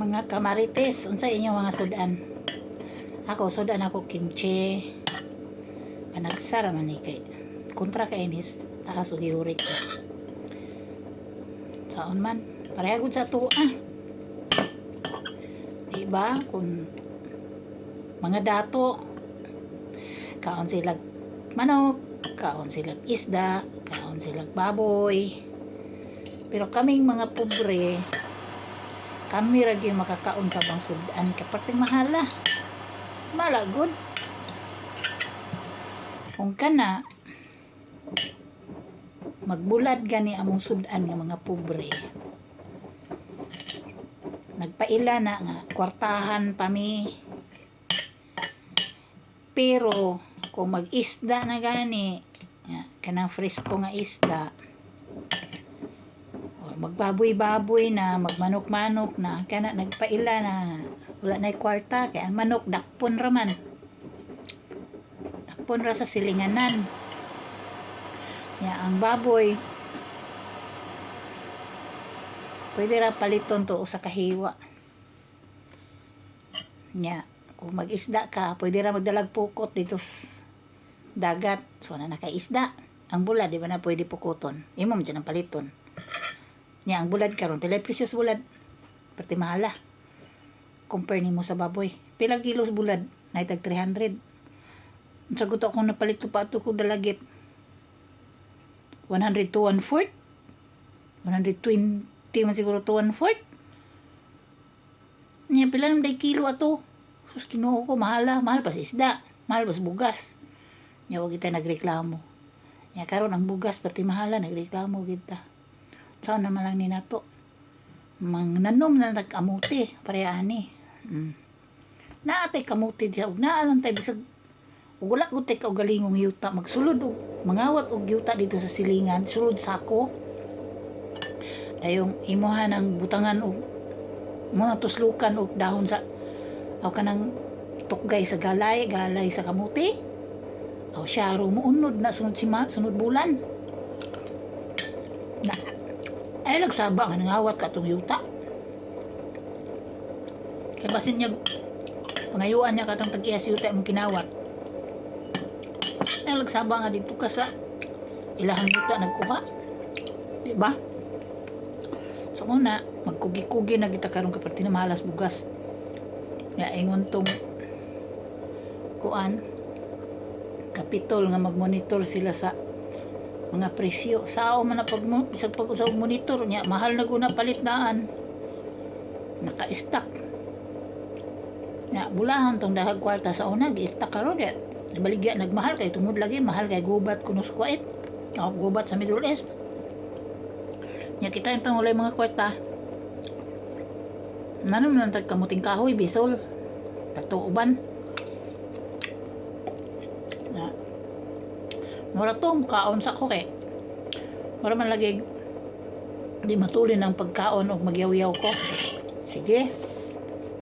Mga kamarites, unsa inyong mga sudan? Sudan ako kimchi. Panagsara man ni kay kontra kay inis taas og uric. Saon man, pareha gud sa tuwa. Diba? Kung mga dato, kaon sila manok, kaon sila isda, kaon sila baboy. Pero kaming mga pobre, kami ra gyud makakaon sa bang sudan kaparting mahala. Malagod. Kung kana magbulad gani among sudan nga mga pobre. Nagpaila na nga kwartahan pa mi. Pero kung mag-isda na gani, kanang fresco nga isda, magbaboy-baboy na, magmanok-manok na, kana nagpaila na wala na kwarta, kaya ang manok dakpon raman. Dakpon ra sa silinganan. Ang baboy pwede ra paliton to sa kahiwa. Kung mag-isda ka, pwede ra magdalag pukot dito sa dagat. So na nakaisda. Ang bulad, di ba na pwede pukuton? Imo mo dyan ang paliton. Ang bulad karon pila precious bulad. Perti mahala. Compare nimo sa baboy. Pila kilos bulad? Naitag 300. Sagot ako napalit pa ato ko dalagit. 100 to 1/4. 120 man siguro to 1/4. Pila nang day kilo ato. Sus kinuha ko mahal pa sa isda. Mahal pa sa bugas. Wag kita nagreklamo. Karon ang bugas perti mahala nagreklamo kita. Saan naman lang ni nato mangnanom na nag-amuti pareani. Naatay kamuti diya ug naa lang tay bisag wala gud tay kaugalingong yuta magsulod og mangawat og yuta dito sa silingan sulod sako dayong imuhan ang butangan og mga tuslukan og dahon sa kanang tukgay sa galay sa kamuti syaro mo unod na sunod bulan na ay nagsaba nga nangawat ka itong yuta. Kaya basin niya pangayuan niya katang tag-iyas yuta mong kinawat. Ay nagsaba nga dito ka sa ilahang yuta nagkuha. Diba? So muna, magkugi-kugi na kita karong kaparti na mahalas bugas. Ingon tong kuan kapitol nga mag-monitor sila sa mga presyo. Sao man na bisag pag usab monitor nya mahal na guna palitdaan. Naka-stock. Bulahan tong dahag kwarta sa una gi-stock karon ya. Baligya nagmahal kay tungod lagi mahal kay gubat kunos kuwait. Gubat sa Middle East. Kita yung pangulay mga kwarta. Nanon man tag kamuting kahoy bisol. Tatuuban. Mura to, kaon sa ko kay mura man lagi di matulin ang pagkaon o magyaw-yaw ko. Sige.